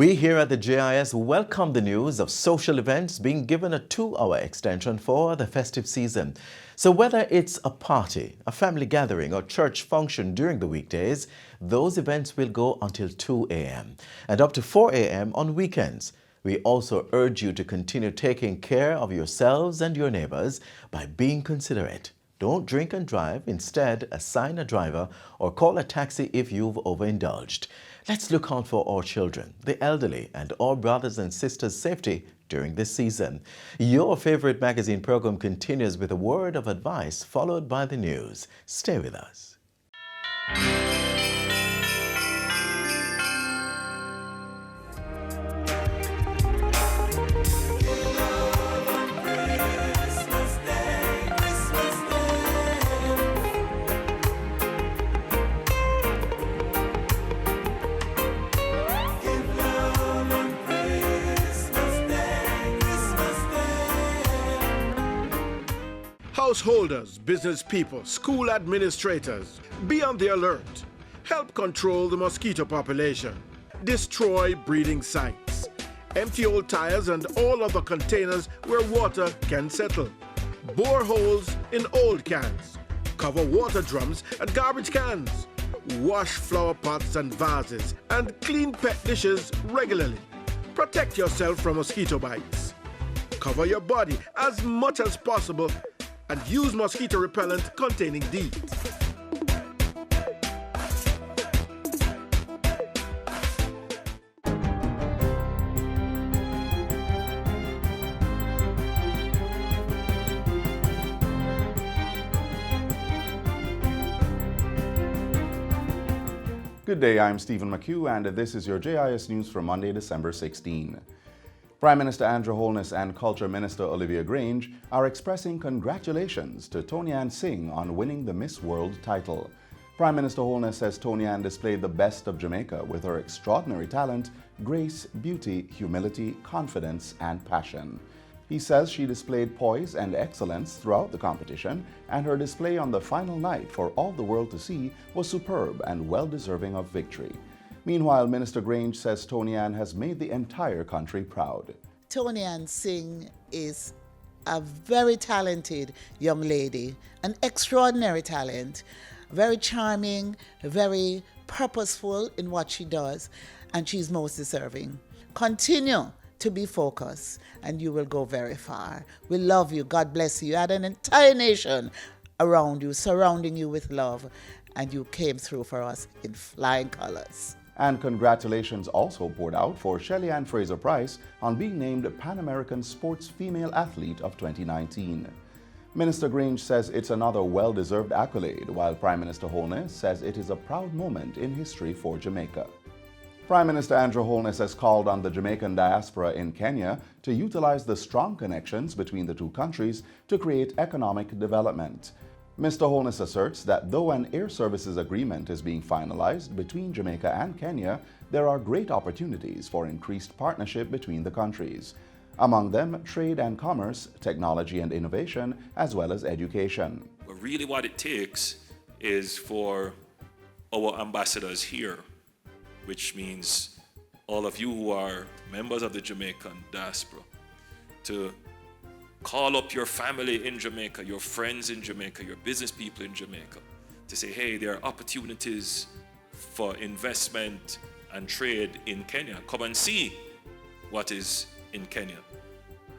We here at the JIS welcome the news of social events being given a 2-hour extension for the festive season. So whether it's a party, a family gathering or church function during the weekdays, those events will go until 2 a.m. and up to 4 a.m. on weekends. We also urge you to continue taking care of yourselves and your neighbors by being considerate. Don't drink and drive. Instead, assign a driver or call a taxi if you've overindulged. Let's look out for our children, the elderly, and our brothers and sisters' safety during this season. Your favorite magazine program continues with a word of advice followed by the news. Stay with us. Householders, business people, school administrators, be on the alert. Help control the mosquito population. Destroy breeding sites. Empty old tires and all other containers where water can settle. Bore holes in old cans. Cover water drums and garbage cans. Wash flower pots and vases and clean pet dishes regularly. Protect yourself from mosquito bites. Cover your body as much as possible and use mosquito repellent containing DEET. Good day, I'm Stephen McHugh, and this is your JIS News for Monday, December 16. Prime Minister Andrew Holness and Culture Minister Olivia Grange are expressing congratulations to Tony-Ann Singh on winning the Miss World title. Prime Minister Holness says Tony-Ann displayed the best of Jamaica with her extraordinary talent, grace, beauty, humility, confidence, and passion. He says she displayed poise and excellence throughout the competition, and her display on the final night for all the world to see was superb and well-deserving of victory. Meanwhile, Minister Grange says Tony-Ann has made the entire country proud. Tony-Ann Singh is a very talented young lady, an extraordinary talent, very charming, very purposeful in what she does, and she's most deserving. Continue to be focused, and you will go very far. We love you. God bless you. You had an entire nation around you, surrounding you with love, and you came through for us in flying colors. And congratulations also poured out for Shelly Ann Fraser-Price on being named Pan American Sports Female Athlete of 2019. Minister Grange says it's another well-deserved accolade, while Prime Minister Holness says it is a proud moment in history for Jamaica. Prime Minister Andrew Holness has called on the Jamaican diaspora in Kenya to utilize the strong connections between the two countries to create economic development. Mr. Holness asserts that though an air services agreement is being finalized between Jamaica and Kenya, there are great opportunities for increased partnership between the countries. Among them, trade and commerce, technology and innovation, as well as education. But really what it takes is for our ambassadors here, which means all of you who are members of the Jamaican diaspora, to call up your family in Jamaica, your friends in Jamaica, your business people in Jamaica, to say, hey, there are opportunities for investment and trade in Kenya. Come and see what is in Kenya.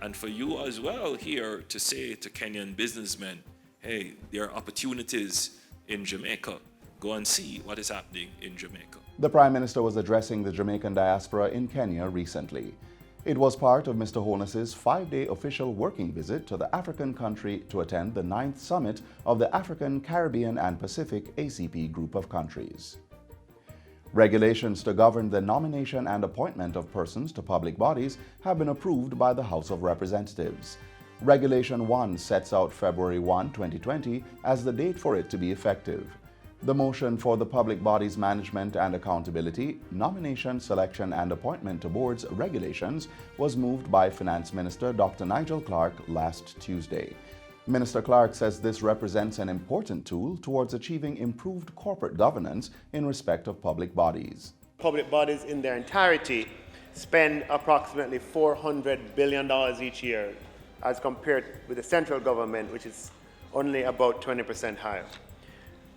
And for you as well here to say to Kenyan businessmen, hey, there are opportunities in Jamaica. Go and see what is happening in Jamaica. The Prime Minister was addressing the Jamaican diaspora in Kenya recently. It was part of Mr. Holness's 5-day official working visit to the African country to attend the 9th summit of the African, Caribbean and Pacific ACP group of countries. Regulations to govern the nomination and appointment of persons to public bodies have been approved by the House of Representatives. Regulation 1 sets out February 1, 2020 as the date for it to be effective. The motion for the Public Bodies Management and Accountability, Nomination, Selection and Appointment to Boards regulations was moved by Finance Minister Dr. Nigel Clark last Tuesday. Minister Clark says this represents an important tool towards achieving improved corporate governance in respect of public bodies. Public bodies in their entirety spend approximately $400 billion each year, as compared with the central government, which is only about 20% higher.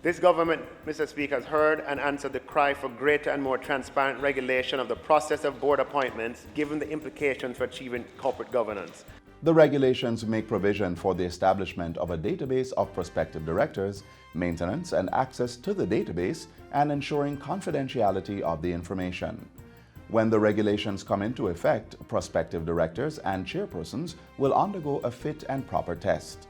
This government, Mr. Speaker, has heard and answered the cry for greater and more transparent regulation of the process of board appointments, given the implications for achieving corporate governance. The regulations make provision for the establishment of a database of prospective directors, maintenance and access to the database, and ensuring confidentiality of the information. When the regulations come into effect, prospective directors and chairpersons will undergo a fit and proper test.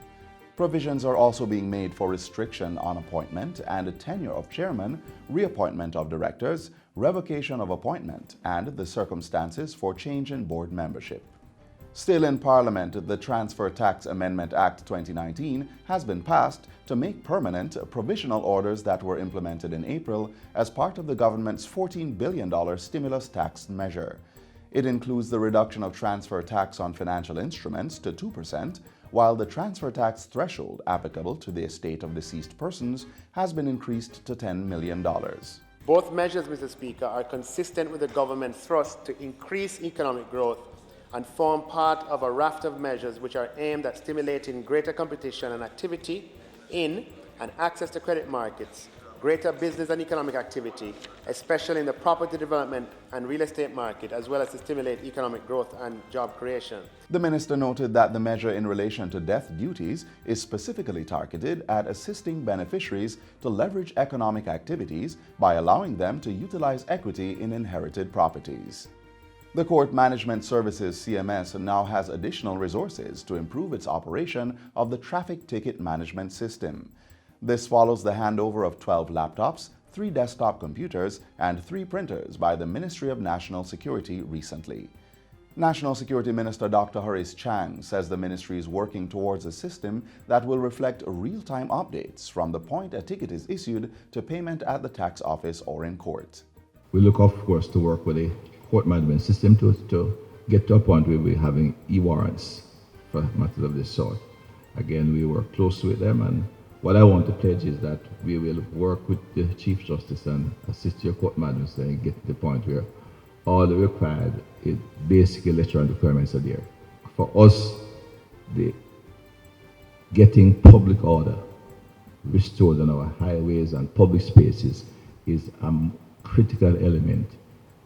Provisions are also being made for restriction on appointment and tenure of chairman, reappointment of directors, revocation of appointment, and the circumstances for change in board membership. Still in Parliament, the Transfer Tax Amendment Act 2019 has been passed to make permanent provisional orders that were implemented in April as part of the government's $14 billion stimulus tax measure. It includes the reduction of transfer tax on financial instruments to 2%, while the transfer tax threshold applicable to the estate of deceased persons has been increased to $10 million. Both measures, Mr. Speaker, are consistent with the government's thrust to increase economic growth and form part of a raft of measures which are aimed at stimulating greater competition and activity in and access to credit markets, greater business and economic activity, especially in the property development and real estate market, as well as to stimulate economic growth and job creation. The minister noted that the measure in relation to death duties is specifically targeted at assisting beneficiaries to leverage economic activities by allowing them to utilize equity in inherited properties. The Court Management Services CMS now has additional resources to improve its operation of the traffic ticket management system. This follows the handover of 12 laptops, 3 desktop computers, and 3 printers by the Ministry of National Security recently. National Security Minister Dr. Horace Chang says the ministry is working towards a system that will reflect real-time updates from the point a ticket is issued to payment at the tax office or in court. We look, of course, to work with the court management system to get to a point where we're having e-warrants for matters of this sort. Again, we work closely with them, and what I want to pledge is that we will work with the Chief Justice and assist your court management and get to the point where all the required, basically electoral requirements are there. For us, the getting public order restored on our highways and public spaces is a critical element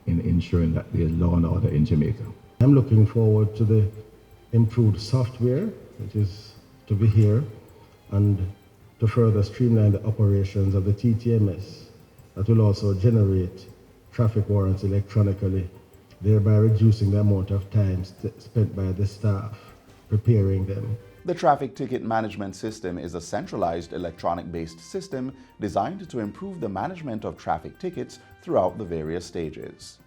in ensuring that there's law and order in Jamaica. I'm looking forward to the improved software, which is to be here, and to further streamline the operations of the TTMS that will also generate traffic warrants electronically, thereby reducing the amount of time spent by the staff preparing them. The traffic ticket management system is a centralized electronic-based system designed to improve the management of traffic tickets throughout the various stages.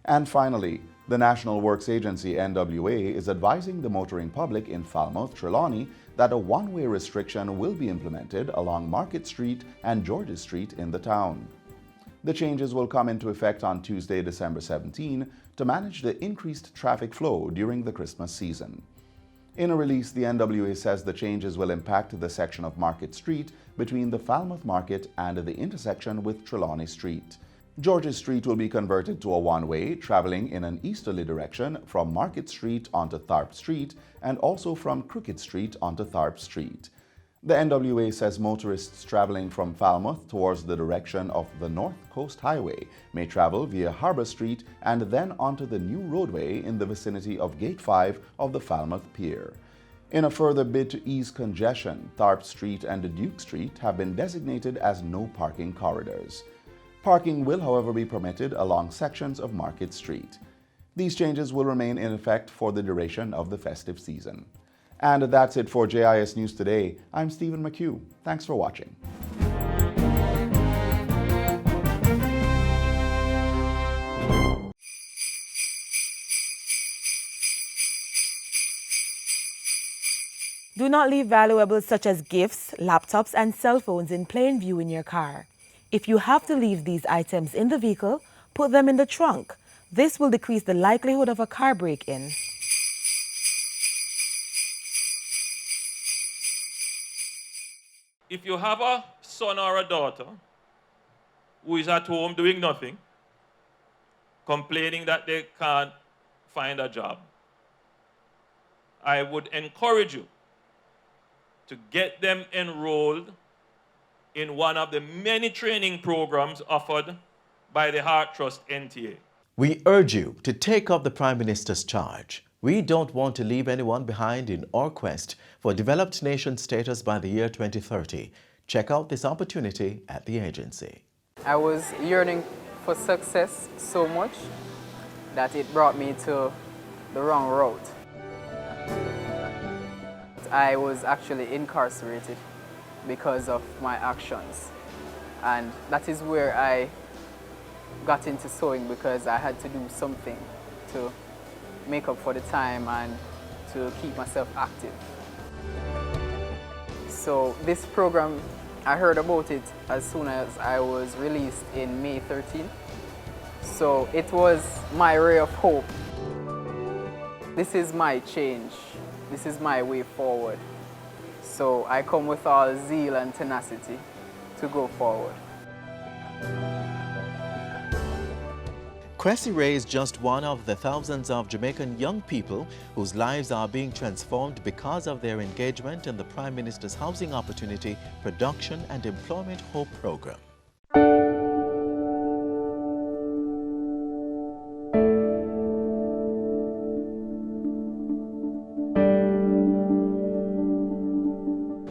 And finally, the National Works Agency NWA is advising the motoring public in Falmouth, Trelawney that a one-way restriction will be implemented along Market Street and Georges Street in the town. The changes will come into effect on Tuesday, December 17, to manage the increased traffic flow during the Christmas season. In a release, the NWA says the changes will impact the section of Market Street between the Falmouth Market and the intersection with Trelawney Street. Georges Street will be converted to a one-way, traveling in an easterly direction from Market Street onto Tharp Street and also from Crooked Street onto Tharp Street. The NWA says motorists traveling from Falmouth towards the direction of the North Coast Highway may travel via Harbour Street and then onto the new roadway in the vicinity of Gate 5 of the Falmouth Pier. In a further bid to ease congestion, Tharp Street and Duke Street have been designated as no parking corridors. Parking will, however, be permitted along sections of Market Street. These changes will remain in effect for the duration of the festive season. And that's it for JIS News Today. I'm Stephen McHugh. Thanks for watching. Do not leave valuables such as gifts, laptops, and cell phones in plain view in your car. If you have to leave these items in the vehicle, put them in the trunk. This will decrease the likelihood of a car break-in. If you have a son or a daughter who is at home doing nothing, complaining that they can't find a job, I would encourage you to get them enrolled in one of the many training programs offered by the Heart Trust NTA. We urge you to take up the Prime Minister's charge. We don't want to leave anyone behind in our quest for developed nation status by the year 2030. Check out this opportunity at the agency. I was yearning for success so much that it brought me to the wrong route. I was actually incarcerated because of my actions, and that is where I got into sewing, because I had to do something to make up for the time and to keep myself active. So this program, I heard about it as soon as I was released in May 13. So it was my ray of hope. This is my change. This is my way forward. So I come with all zeal and tenacity to go forward. Cressy Ray is just one of the thousands of Jamaican young people whose lives are being transformed because of their engagement in the Prime Minister's Housing Opportunity, Production and Employment Hope Program.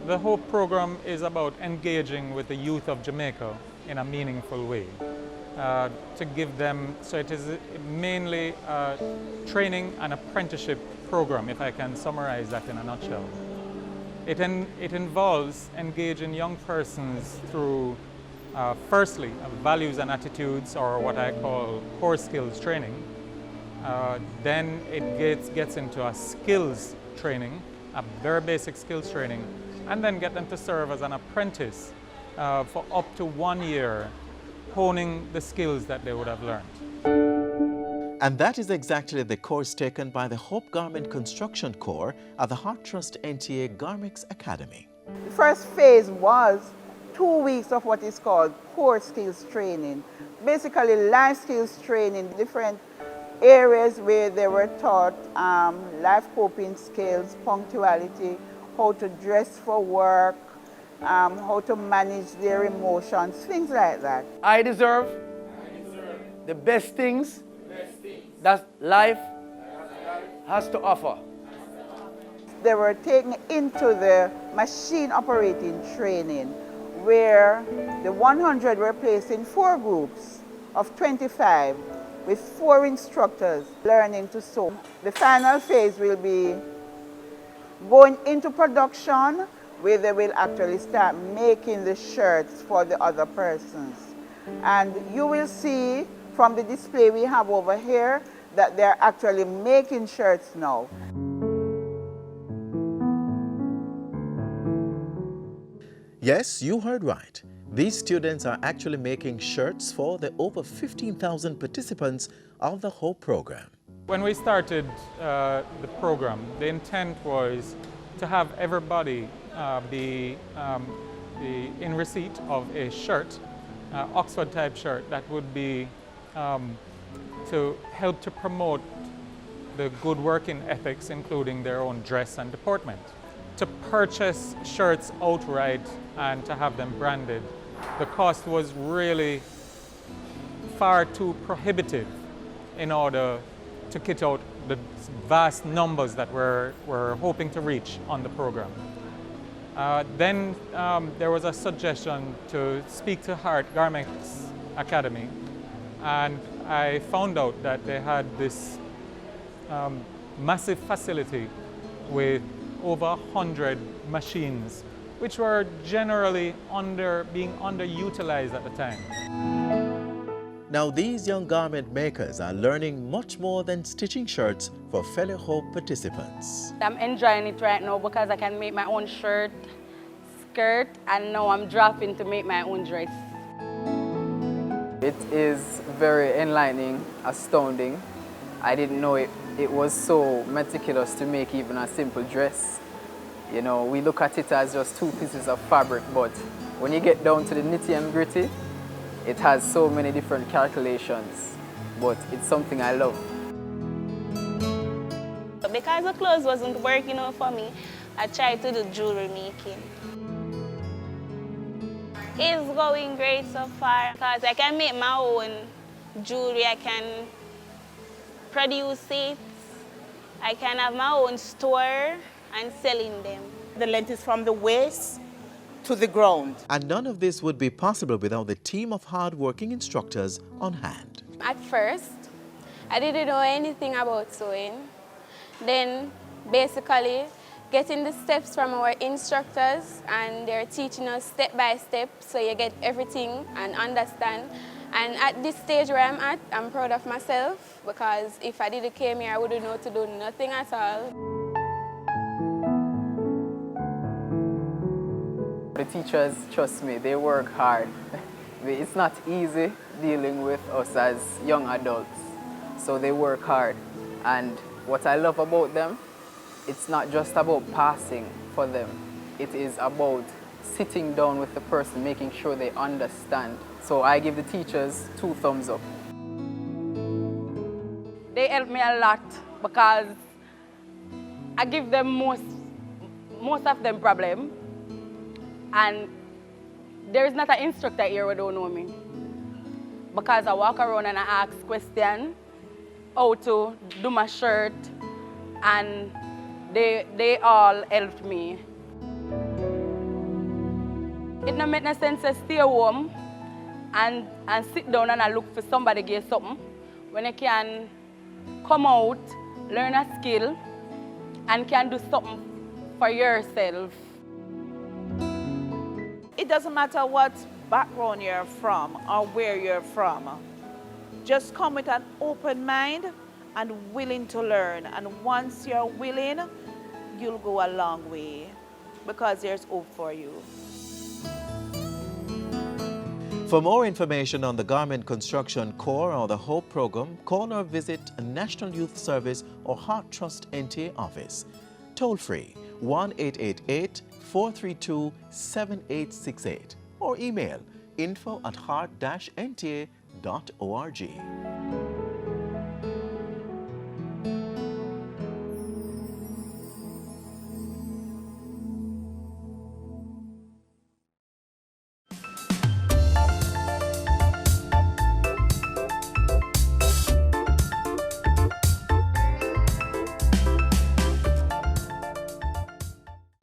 The HOPE program is about engaging with the youth of Jamaica in a meaningful way. To give them, so it is mainly a training and apprenticeship program, if I can summarize that in a nutshell. It involves engaging young persons through, firstly, values and attitudes, or what I call core skills training. Then it gets into a skills training, a very basic skills training, and then get them to serve as an apprentice for up to 1 year, honing the skills that they would have learned. And that is exactly the course taken by the Hope Garment Construction Corps at the Heart Trust NTA Garmix Academy. The first phase was 2 weeks of what is called core skills training. Basically life skills training, different areas where they were taught life coping skills, punctuality, how to dress for work, how to manage their emotions, things like that. I deserve the best things that life has to offer. They were taken into the machine operating training, where the 100 were placed in 4 groups of 25 with 4 instructors learning to sew. The final phase will be going into production, where they will actually start making the shirts for the other persons. And you will see from the display we have over here that they're actually making shirts now. Yes, you heard right. These students are actually making shirts for the over 15,000 participants of the Hope program. When we started the program, the intent was to have everybody be in receipt of a shirt, Oxford type shirt, that would be to help to promote the good working ethics, including their own dress and deportment. To purchase shirts outright and to have them branded, the cost was really far too prohibitive in order to kit out the vast numbers that we're hoping to reach on the program. Then there was a suggestion to speak to Heart Garmix Academy, and I found out that they had this massive facility with over 100 machines, which were generally being underutilized at the time. Now these young garment makers are learning much more than stitching shirts for fellow Hope participants. I'm enjoying it right now because I can make my own shirt, skirt, and now I'm dropping to make my own dress. It is very enlightening, astounding. I didn't know it was so meticulous to make even a simple dress. You know, we look at it as just 2 pieces of fabric, but when you get down to the nitty and gritty, it has so many different calculations, but it's something I love. because the clothes wasn't working out for me, I tried to do jewelry making. It's going great so far because I can make my own jewelry, I can produce it, I can have my own store and selling them. The length is from the waist to the ground. And none of this would be possible without the team of hard-working instructors on hand. At first, I didn't know anything about sewing. Then, basically, getting the steps from our instructors, and they're teaching us step by step, so you get everything and understand. And at this stage where I'm at, I'm proud of myself, because if I didn't came here, I wouldn't know to do nothing at all. The teachers, trust me, they work hard. It's not easy dealing with us as young adults, so they work hard. And what I love about them, it's not just about passing for them. It is about sitting down with the person, making sure they understand. So I give the teachers 2 thumbs up. They help me a lot because I give them most of them problem, and there is not an instructor here who don't know me, because I walk around and I ask questions how to do my shirt, and they all helped me. It don't make no sense to stay home and sit down and I look for somebody to give something when you can come out, learn a skill, and can do something for yourself. It doesn't matter what background you're from or where you're from. Just come with an open mind and willing to learn. And once you're willing, you'll go a long way because there's hope for you. For more information on the Garment Construction Corps or the HOPE program, call or visit a National Youth Service or Heart Trust NTA office. Toll free 1-888-432-7868 or email info@heart-nta.org.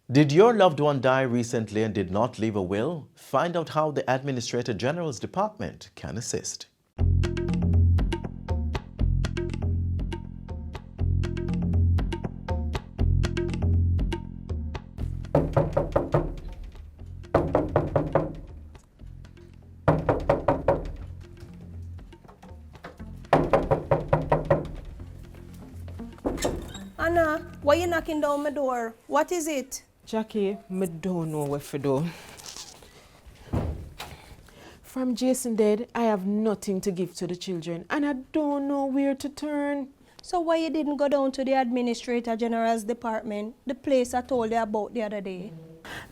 Did your loved one die recently and did not leave a will? Find out how the Administrator General's Department can assist. Anna, why are you knocking down my door? What is it? Jackie, I don't know what to do. From Jason dead, I have nothing to give to the children and I don't know where to turn. So why you didn't go down to the Administrator General's Department, the place I told you about the other day?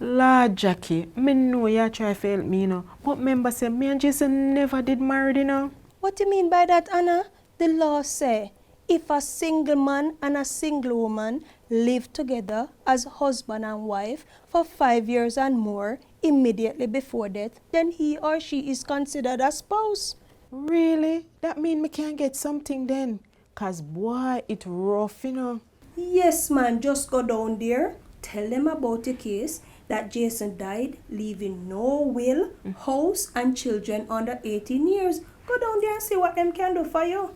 Lord Jackie, I know you try to help me, you know, but remember say me and Jason never did marry, you know. What do you mean by that, Anna? The law say if a single man and a single woman live together as husband and wife for 5 years and more immediately before death, then he or she is considered a spouse. Really? That mean me can't get something then? Cause boy, it rough, you know. Yes, man, just go down there, tell them about the case, that Jason died leaving no will, house and children under 18 years. Go down there and see what them can do for you.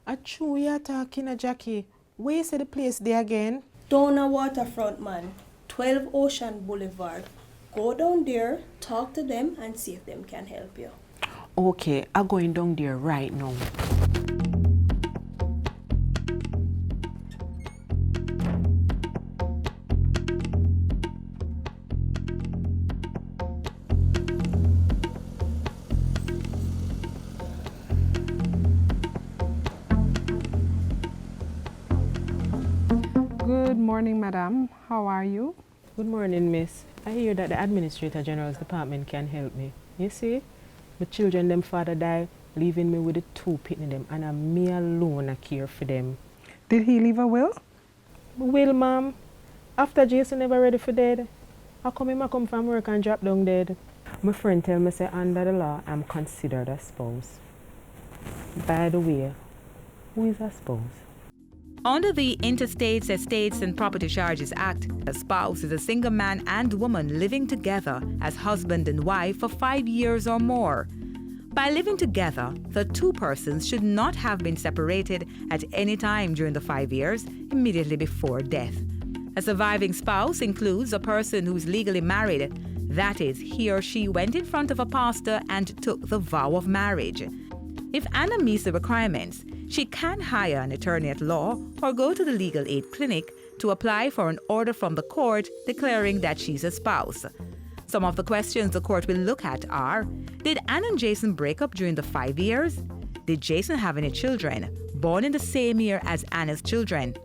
A true you're talking, Jackie. Where you say the place there again? Down a waterfront, man. 12 Ocean Boulevard. Go down there, talk to them, and see if them can help you. Okay, I'm going down there right now. Good morning, madam. How are you? Good morning, miss. I hear that the Administrator General's Department can help me. You see, my children, them father died, leaving me with the 2 pitney them, and I'm me alone I care for them. Did he leave a will? Will, ma'am, after Jason never ready for dead, how come him a come from work and drop down dead? My friend tell me say under the law I'm considered a spouse. By the way, who is a spouse? Under the Interstates, Estates and Property Charges Act, a spouse is a single man and woman living together as husband and wife for 5 years or more. By living together, the two persons should not have been separated at any time during the 5 years immediately before death. A surviving spouse includes a person who is legally married. That is, he or she went in front of a pastor and took the vow of marriage. If Anna meets the requirements, she can hire an attorney at law or go to the legal aid clinic to apply for an order from the court declaring that she's a spouse. Some of the questions the court will look at are: did Anna and Jason break up during the 5 years? Did Jason have any children born in the same year as Anna's children?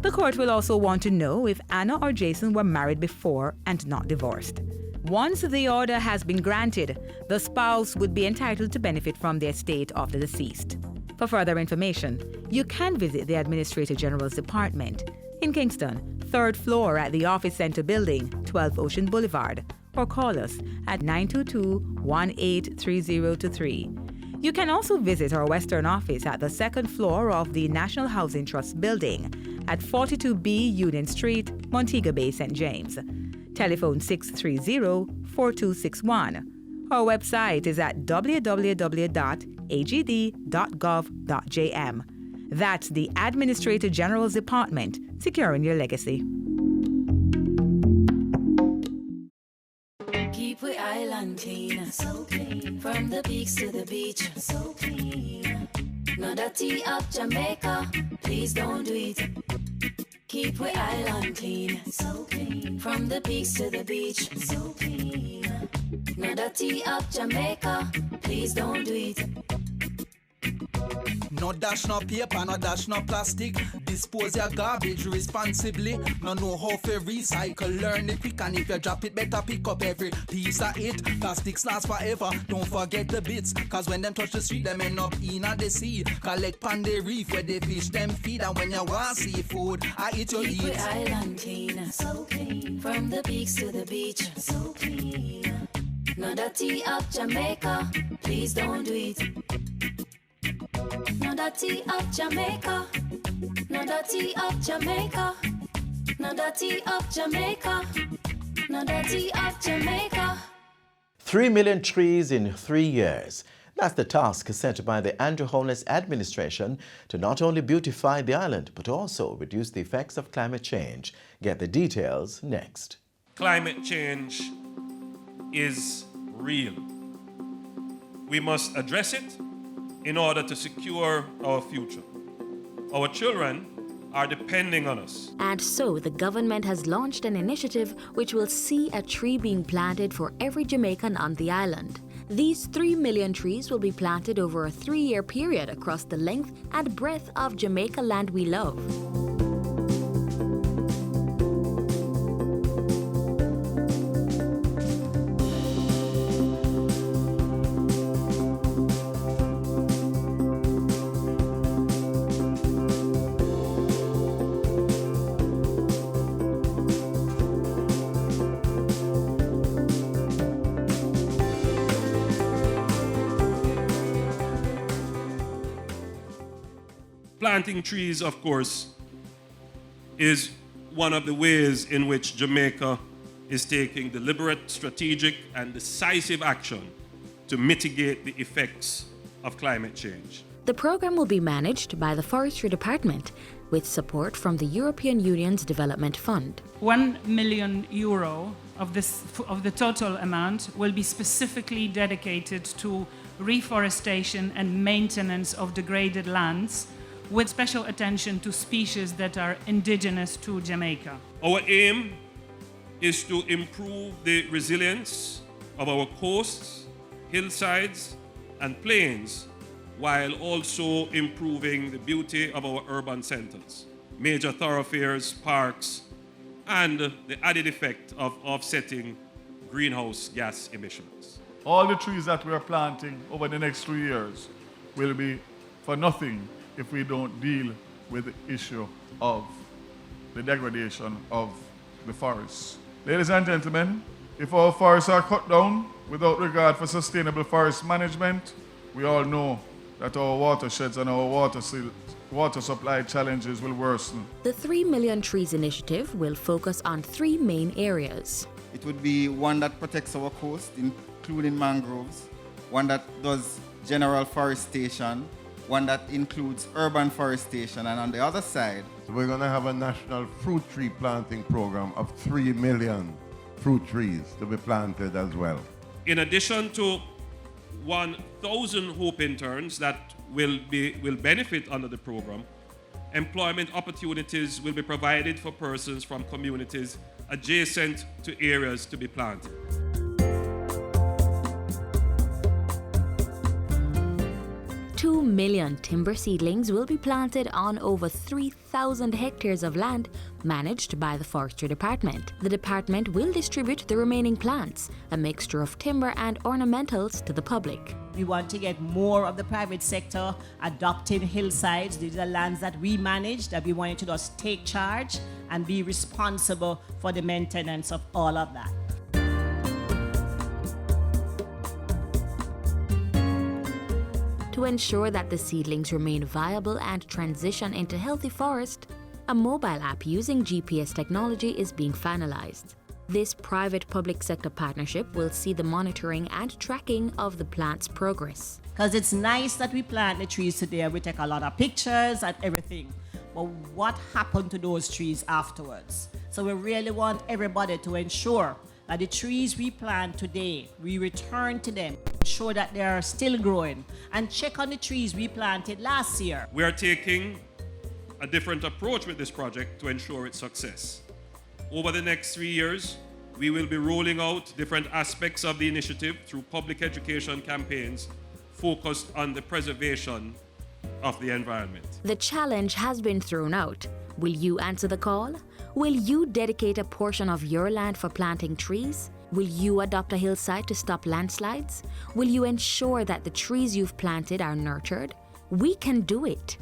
The court will also want to know if Anna or Jason were married before and not divorced. Once the order has been granted, the spouse would be entitled to benefit from the estate of the deceased. For further information, you can visit the Administrator General's Department in Kingston, 3rd floor at the Office Center Building, 12 Ocean Boulevard, or call us at 922-183023. You can also visit our Western office at the 2nd floor of the National Housing Trust Building at 42B Union Street, Montego Bay, St. James. Telephone 630-4261. Our website is at www.agd.gov.jm. That's the Administrator General's Department, securing your legacy. Keep the island clean, so clean. From the peaks to the beach, so clean. No dirty up Jamaica, please don't do it. Keep the island clean, so clean. From the peaks to the beach, so clean. No dirty up Jamaica, please don't do it. No dash, no paper, no dash, no plastic. Dispose your garbage responsibly. No know how to recycle, learn it quick. And if you drop it, better pick up every piece of it. Plastics last forever, don't forget the bits. Cause when them touch the street, them end up in the sea. Collect pan the reef where they fish them feed. And when you want seafood, I eat your eat. Keep the island clean, so clean. From the peaks to the beach, so clean. No dirty up Jamaica, please don't do it. No dirty up Jamaica, no dirty up Jamaica, no dirty up Jamaica, no dirty up Jamaica. 3 million trees in 3 years. That's the task set by the Andrew Holness administration to not only beautify the island, but also reduce the effects of climate change. Get the details next. Climate change is real. We must address it in order to secure our future. Our children are depending on us. And so the government has launched an initiative which will see a tree being planted for every Jamaican on the island. These 3 million trees will be planted over a 3-year period across the length and breadth of Jamaica land we love. Planting trees, of course, is one of the ways in which Jamaica is taking deliberate, strategic, and decisive action to mitigate the effects of climate change. The program will be managed by the Forestry Department with support from the European Union's Development Fund. €1 million of the total amount will be specifically dedicated to reforestation and maintenance of degraded lands, with special attention to species that are indigenous to Jamaica. Our aim is to improve the resilience of our coasts, hillsides, and plains, while also improving the beauty of our urban centers, major thoroughfares, parks, and the added effect of offsetting greenhouse gas emissions. All the trees that we are planting over the next 3 years will be for nothing if we don't deal with the issue of the degradation of the forests. Ladies and gentlemen, if our forests are cut down without regard for sustainable forest management, we all know that our watersheds and our water supply challenges will worsen. The 3 Million Trees initiative will focus on 3 main areas. It would be one that protects our coast, including mangroves, one that does general forestation, one that includes urban forestation, and on the other side, so we're going to have a national fruit tree planting program of 3 million fruit trees to be planted as well. In addition to 1,000 Hope interns that will benefit under the program, employment opportunities will be provided for persons from communities adjacent to areas to be planted. 2 million timber seedlings will be planted on over 3,000 hectares of land managed by the Forestry Department. The department will distribute the remaining plants, a mixture of timber and ornamentals, to the public. We want to get more of the private sector adopting hillsides. These are lands that we manage, that we want to just take charge and be responsible for the maintenance of all of that. To ensure that the seedlings remain viable and transition into healthy forest, a mobile app using GPS technology is being finalized. This private-public sector partnership will see the monitoring and tracking of the plant's progress. Because it's nice that we plant the trees today, we take a lot of pictures and everything, but what happened to those trees afterwards? So we really want everybody to ensure that the trees we plant today, we return to them, ensure that they are still growing, and check on the trees we planted last year. We are taking a different approach with this project to ensure its success. Over the next 3 years, we will be rolling out different aspects of the initiative through public education campaigns focused on the preservation of the environment. The challenge has been thrown out. Will you answer the call? Will you dedicate a portion of your land for planting trees? Will you adopt a hillside to stop landslides? Will you ensure that the trees you've planted are nurtured? We can do it.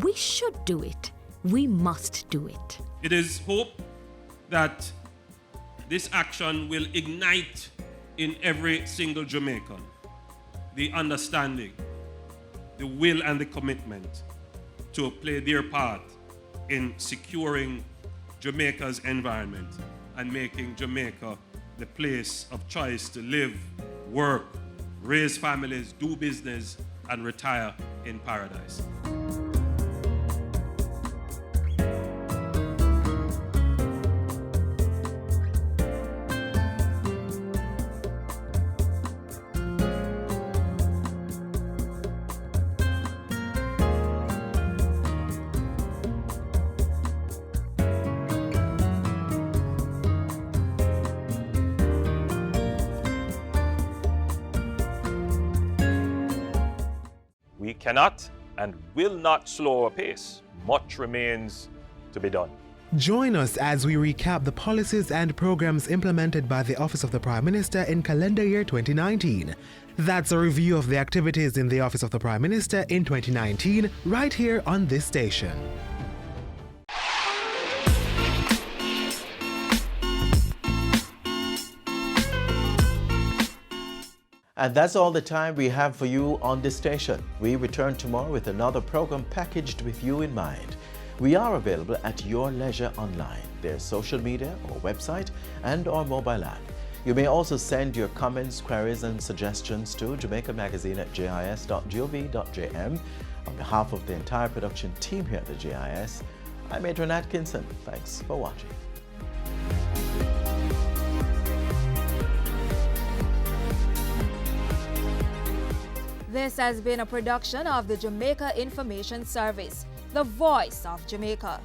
We should do it. We must do it. It is hope that this action will ignite in every single Jamaican the understanding, the will and the commitment to play their part in securing Jamaica's environment and making Jamaica the place of choice to live, work, raise families, do business, and retire in paradise. We cannot and will not slow our pace. Much remains to be done. Join us as we recap the policies and programs implemented by the Office of the Prime Minister in calendar year 2019. That's a review of the activities in the Office of the Prime Minister in 2019, right here on this station. And that's all the time we have for you on this station. We return tomorrow with another program packaged with you in mind. We are available at your leisure online. There's social media, our website, and our mobile app. You may also send your comments, queries, and suggestions to Jamaica Magazine at jis.gov.jm. On behalf of the entire production team here at the JIS, I'm Adrian Atkinson. Thanks for watching. This has been a production of the Jamaica Information Service, the voice of Jamaica.